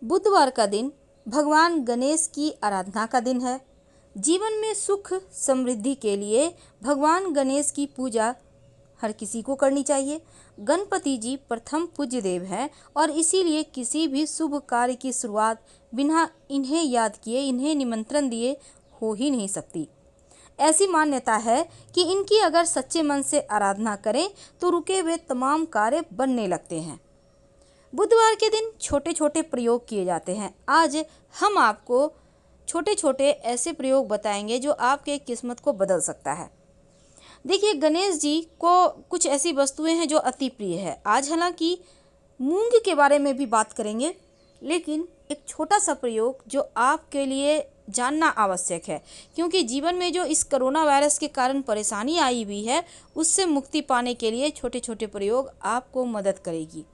बुधवार का दिन भगवान गणेश की आराधना का दिन है। जीवन में सुख समृद्धि के लिए भगवान गणेश की पूजा हर किसी को करनी चाहिए। गणपति जी प्रथम पूज्य देव हैं और इसीलिए किसी भी शुभ कार्य की शुरुआत बिना इन्हें याद किए, इन्हें निमंत्रण दिए हो ही नहीं सकती। ऐसी मान्यता है कि इनकी अगर सच्चे मन से आराधना करें तो रुके हुए तमाम कार्य बनने लगते हैं। बुधवार के दिन छोटे छोटे प्रयोग किए जाते हैं। आज हम आपको छोटे छोटे ऐसे प्रयोग बताएंगे जो आपके किस्मत को बदल सकता है। देखिए, गणेश जी को कुछ ऐसी वस्तुएं हैं जो अति प्रिय है। आज हालांकि मूंग के बारे में भी बात करेंगे, लेकिन एक छोटा सा प्रयोग जो आपके लिए जानना आवश्यक है, क्योंकि जीवन में जो इस कोरोना वायरस के कारण परेशानी आई हुई है उससे मुक्ति पाने के लिए छोटे छोटे प्रयोग आपको मदद करेगी।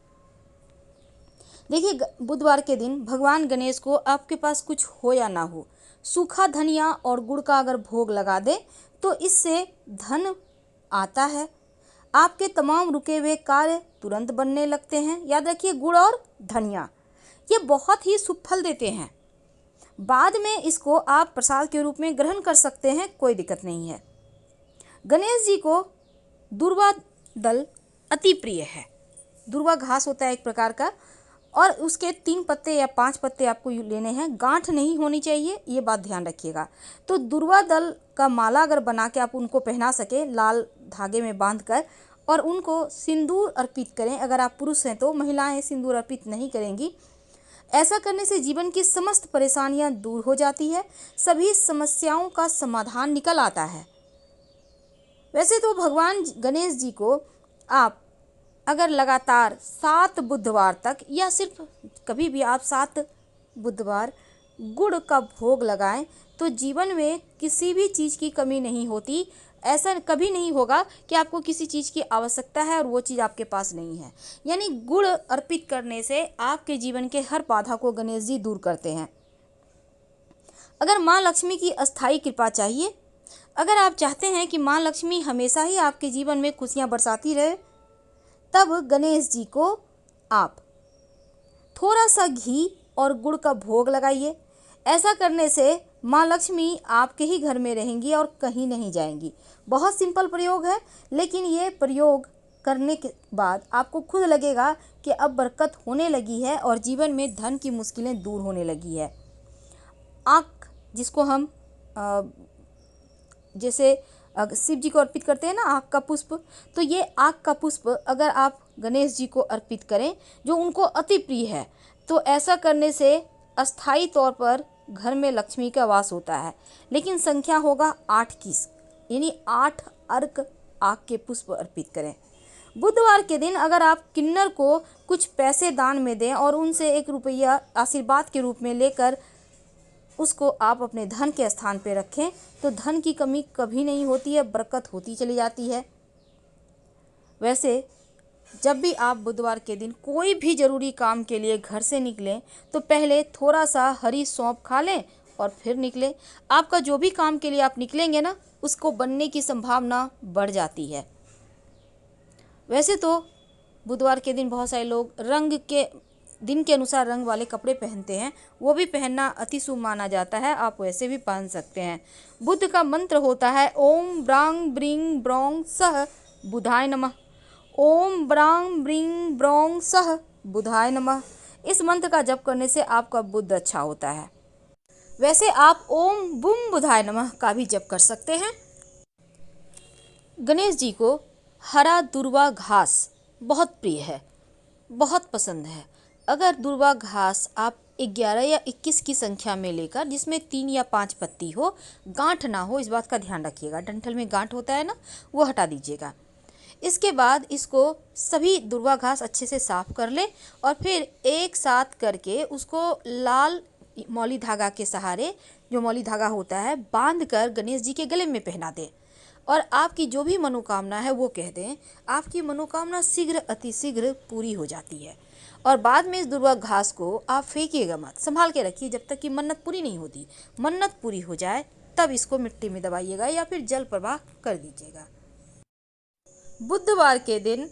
देखिए, बुधवार के दिन भगवान गणेश को आपके पास कुछ हो या ना हो, सूखा धनिया और गुड़ का अगर भोग लगा दे तो इससे धन आता है। आपके तमाम रुके हुए कार्य तुरंत बनने लगते हैं। याद रखिए, गुड़ और धनिया ये बहुत ही शुभ फल देते हैं। बाद में इसको आप प्रसाद के रूप में ग्रहण कर सकते हैं, कोई दिक्कत नहीं है। गणेश जी को दुर्वा दल अति प्रिय है। दुर्वा घास होता है एक प्रकार का, और उसके 3 पत्ते या 5 पत्ते आपको लेने हैं। गांठ नहीं होनी चाहिए, ये बात ध्यान रखिएगा। तो दुर्वा दल का माला अगर बना के आप उनको पहना सके लाल धागे में बांधकर, और उनको सिंदूर अर्पित करें। अगर आप पुरुष हैं तो महिलाएं सिंदूर अर्पित नहीं करेंगी। ऐसा करने से जीवन की समस्त परेशानियां दूर हो जाती है, सभी समस्याओं का समाधान निकल आता है। वैसे तो भगवान गणेश जी को आप अगर लगातार 7 बुधवार तक, या सिर्फ कभी भी आप 7 बुधवार गुड़ का भोग लगाएं तो जीवन में किसी भी चीज़ की कमी नहीं होती। ऐसा कभी नहीं होगा कि आपको किसी चीज़ की आवश्यकता है और वो चीज़ आपके पास नहीं है। यानी गुड़ अर्पित करने से आपके जीवन के हर बाधा को गणेश जी दूर करते हैं। अगर माँ लक्ष्मी की अस्थायी कृपा चाहिए, अगर आप चाहते हैं कि माँ लक्ष्मी हमेशा ही आपके जीवन में खुशियाँ बरसाती रहे, तब गणेश जी को आप थोड़ा सा घी और गुड़ का भोग लगाइए। ऐसा करने से माँ लक्ष्मी आपके ही घर में रहेंगी और कहीं नहीं जाएंगी। बहुत सिंपल प्रयोग है, लेकिन ये प्रयोग करने के बाद आपको खुद लगेगा कि अब बरकत होने लगी है और जीवन में धन की मुश्किलें दूर होने लगी है। आँख, जिसको हम जैसे शिव जी को अर्पित करते हैं ना, आँख का पुष्प, तो ये आँख का पुष्प अगर आप गणेश जी को अर्पित करें जो उनको अति प्रिय है, तो ऐसा करने से अस्थाई तौर पर घर में लक्ष्मी का वास होता है। लेकिन संख्या होगा 8 की, यानी 8 अर्क आँख के पुष्प अर्पित करें। बुधवार के दिन अगर आप किन्नर को कुछ पैसे दान में दें और उनसे 1 रुपया आशीर्वाद के रूप में लेकर उसको आप अपने धन के स्थान पे रखें तो धन की कमी कभी नहीं होती है, बरकत होती चली जाती है। वैसे जब भी आप बुधवार के दिन कोई भी ज़रूरी काम के लिए घर से निकलें तो पहले थोड़ा सा हरी सौंफ खा लें और फिर निकलें। आपका जो भी काम के लिए आप निकलेंगे ना, उसको बनने की संभावना बढ़ जाती है। वैसे तो बुधवार के दिन बहुत सारे लोग रंग के दिन के अनुसार रंग वाले कपड़े पहनते हैं, वो भी पहनना अति शुभ माना जाता है। आप वैसे भी पहन सकते हैं। बुध का मंत्र होता है ओम ब्रांग ब्रिंग ब्रोंग सह बुधाय नमः। ओम ब्रांग ब्रिंग ब्रोंग सह बुधाय नमः। इस मंत्र का जप करने से आपका बुध अच्छा होता है। वैसे आप ओम बुम बुधाय नमः का भी जप कर सकते हैं। गणेश जी को हरा दुर्वा घास बहुत प्रिय है, बहुत पसंद है। अगर दुर्वा घास आप 11 या 21 की संख्या में लेकर, जिसमें 3 या 5 पत्ती हो, गांठ ना हो, इस बात का ध्यान रखिएगा। डंठल में गांठ होता है ना, वो हटा दीजिएगा। इसके बाद इसको सभी दुर्वा घास अच्छे से साफ कर ले और फिर एक साथ करके उसको लाल मौली धागा के सहारे, जो मौली धागा होता है, बांध कर गणेश जी के गले में पहना दें और आपकी जो भी मनोकामना है वो कह दें। आपकी मनोकामना शीघ्र अतिशीघ्र पूरी हो जाती है। और बाद में इस दुर्वा घास को आप फेंकिएगा मत, संभाल के रखिए जब तक कि मन्नत पूरी नहीं होती। मन्नत पूरी हो जाए तब इसको मिट्टी में दबाइएगा या फिर जल प्रवाह कर दीजिएगा। बुधवार के दिन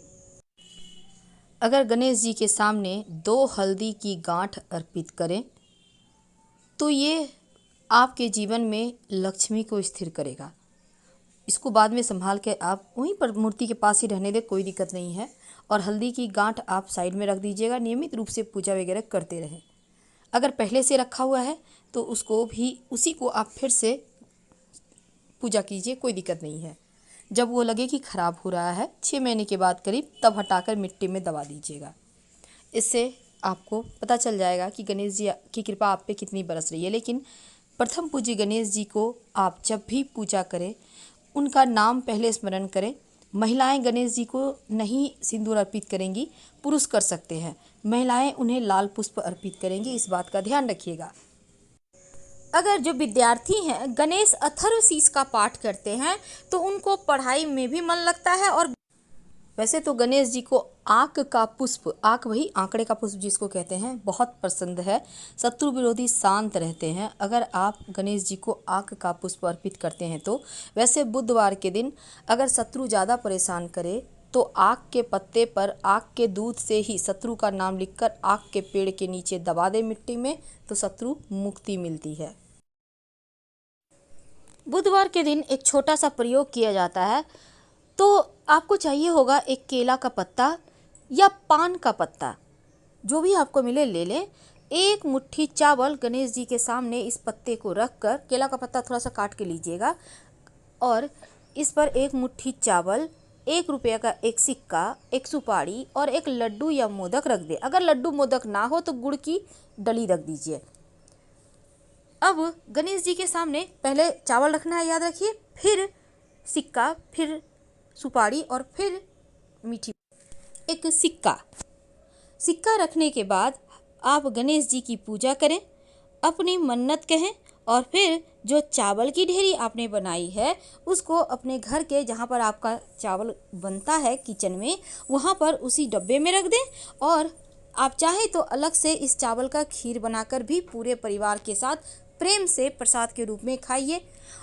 अगर गणेश जी के सामने 2 हल्दी की गांठ अर्पित करें तो ये आपके जीवन में लक्ष्मी को स्थिर करेगा। इसको बाद में संभाल के आप वहीं पर मूर्ति के पास ही रहने दें, कोई दिक्कत नहीं है। और हल्दी की गांठ आप साइड में रख दीजिएगा। नियमित रूप से पूजा वगैरह करते रहें। अगर पहले से रखा हुआ है तो उसको भी उसी को आप फिर से पूजा कीजिए, कोई दिक्कत नहीं है। जब वो लगे कि ख़राब हो रहा है 6 महीने के बाद करीब, तब हटाकर मिट्टी में दबा दीजिएगा। इससे आपको पता चल जाएगा कि गणेश जी की कृपा आप पे कितनी बरस रही है। लेकिन प्रथम पूज्य गणेश जी को आप जब भी पूजा करें उनका नाम पहले स्मरण करें। महिलाएं गणेश जी को नहीं सिंदूर अर्पित करेंगी, पुरुष कर सकते हैं। महिलाएं उन्हें लाल पुष्प अर्पित करेंगी, इस बात का ध्यान रखिएगा। अगर जो विद्यार्थी हैं गणेश अथर्वशीष का पाठ करते हैं तो उनको पढ़ाई में भी मन लगता है। और वैसे तो गणेश जी को आक का पुष्प, आक वही आंकड़े का पुष्प जिसको कहते हैं, बहुत पसंद है। शत्रु विरोधी शांत रहते हैं अगर आप गणेश जी को आक का पुष्प अर्पित करते हैं तो। वैसे बुधवार के दिन अगर शत्रु ज़्यादा परेशान करे तो आक के पत्ते पर आक के दूध से ही शत्रु का नाम लिखकर आक के पेड़ के नीचे दबा दे मिट्टी में, तो शत्रु मुक्ति मिलती है। बुधवार के दिन एक छोटा सा प्रयोग किया जाता है। तो आपको चाहिए होगा एक केला का पत्ता या पान का पत्ता, जो भी आपको मिले ले लें। एक मुट्ठी चावल गणेश जी के सामने इस पत्ते को रख कर, केला का पत्ता थोड़ा सा काट के लीजिएगा और इस पर एक मुट्ठी चावल, 1 रुपये का एक सिक्का, एक सुपारी और एक लड्डू या मोदक रख दें। अगर लड्डू मोदक ना हो तो गुड़ की डली रख दीजिए। अब गणेश जी के सामने पहले चावल रखना है, याद रखिए, फिर सिक्का, फिर सुपारी और फिर मीठी एक सिक्का रखने के बाद आप गणेश जी की पूजा करें, अपनी मन्नत कहें और फिर जो चावल की ढेरी आपने बनाई है उसको अपने घर के जहाँ पर आपका चावल बनता है किचन में, वहाँ पर उसी डब्बे में रख दें। और आप चाहें तो अलग से इस चावल का खीर बनाकर भी पूरे परिवार के साथ प्रेम से प्रसाद के रूप में खाइए।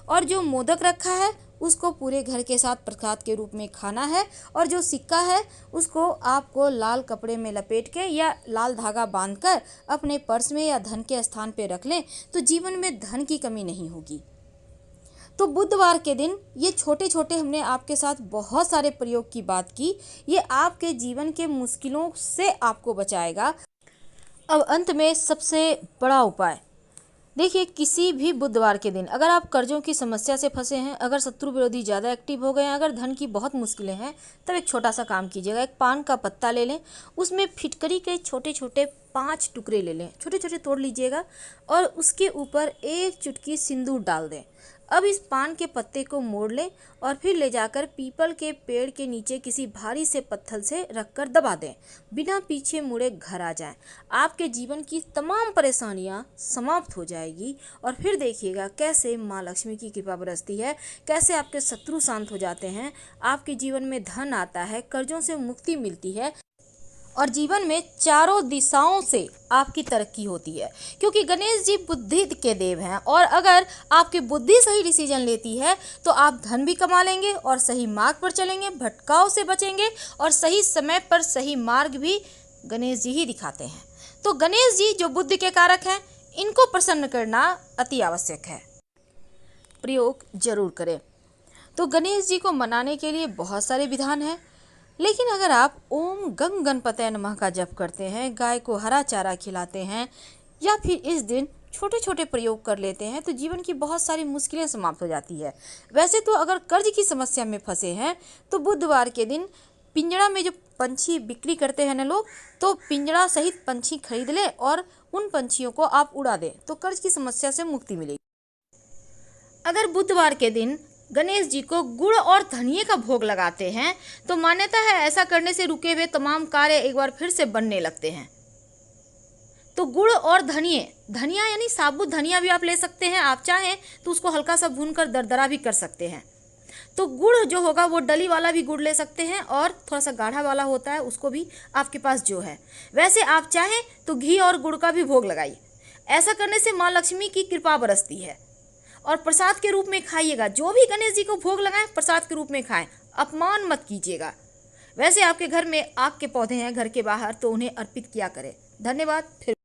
और जो मोदक रखा है उसको पूरे घर के साथ प्रसाद के रूप में खाना है। और जो सिक्का है उसको आपको लाल कपड़े में लपेट के या लाल धागा बांधकर अपने पर्स में या धन के स्थान पे रख लें, तो जीवन में धन की कमी नहीं होगी। तो बुधवार के दिन ये छोटे छोटे हमने आपके साथ बहुत सारे प्रयोग की बात की, ये आपके जीवन के मुश्किलों से आपको बचाएगा। अब अंत में सबसे बड़ा उपाय देखिए, किसी भी बुधवार के दिन अगर आप कर्जों की समस्या से फंसे हैं, अगर शत्रु विरोधी ज़्यादा एक्टिव हो गए हैं, अगर धन की बहुत मुश्किलें हैं, तब एक छोटा सा काम कीजिएगा। एक पान का पत्ता ले लें, उसमें फिटकरी के छोटे छोटे 5 टुकड़े ले लें, छोटे छोटे तोड़ लीजिएगा और उसके ऊपर 1 चुटकी सिंदूर डाल दें। अब इस पान के पत्ते को मोड़ लें और फिर ले जाकर पीपल के पेड़ के नीचे किसी भारी से पत्थर से रखकर दबा दें। बिना पीछे मुड़े घर आ जाएं। आपके जीवन की तमाम परेशानियां समाप्त हो जाएगी और फिर देखिएगा कैसे माँ लक्ष्मी की कृपा बरसती है, कैसे आपके शत्रु शांत हो जाते हैं, आपके जीवन में धन आता है, कर्जों से मुक्ति मिलती है और जीवन में चारों दिशाओं से आपकी तरक्की होती है। क्योंकि गणेश जी बुद्धि के देव हैं और अगर आपकी बुद्धि सही डिसीजन लेती है तो आप धन भी कमा लेंगे और सही मार्ग पर चलेंगे, भटकाव से बचेंगे और सही समय पर सही मार्ग भी गणेश जी ही दिखाते हैं। तो गणेश जी जो बुद्धि के कारक हैं, इनको प्रसन्न करना अति आवश्यक है। प्रयोग जरूर करें। तो गणेश जी को मनाने के लिए बहुत सारे विधान हैं, लेकिन अगर आप ओम गंग गणपतये नमः का जप करते हैं, गाय को हरा चारा खिलाते हैं या फिर इस दिन छोटे छोटे प्रयोग कर लेते हैं तो जीवन की बहुत सारी मुश्किलें समाप्त हो जाती है। वैसे तो अगर कर्ज की समस्या में फंसे हैं तो बुधवार के दिन पिंजड़ा में जो पंछी बिक्री करते हैं ना लोग, तो पिंजड़ा सहित पंछी खरीद लें और उन पंछियों को आप उड़ा दें, तो कर्ज की समस्या से मुक्ति मिलेगी। अगर बुधवार के दिन गणेश जी को गुड़ और धनिये का भोग लगाते हैं तो मान्यता है ऐसा करने से रुके हुए तमाम कार्य एक बार फिर से बनने लगते हैं। तो गुड़ और धनिया यानी साबुत धनिया भी आप ले सकते हैं, आप चाहें तो उसको हल्का सा भूनकर दरदरा भी कर सकते हैं। तो गुड़ जो होगा वो डली वाला भी गुड़ ले सकते हैं और थोड़ा सा गाढ़ा वाला होता है उसको भी आपके पास जो है। वैसे आप चाहें तो घी और गुड़ का भी भोग लगाइए। ऐसा करने से माँ लक्ष्मी की कृपा बरसती है। और प्रसाद के रूप में खाइएगा, जो भी गणेश जी को भोग लगाएं प्रसाद के रूप में खाएं, अपमान मत कीजिएगा। वैसे आपके घर में आक के पौधे हैं घर के बाहर, तो उन्हें अर्पित किया करें। धन्यवाद। फिर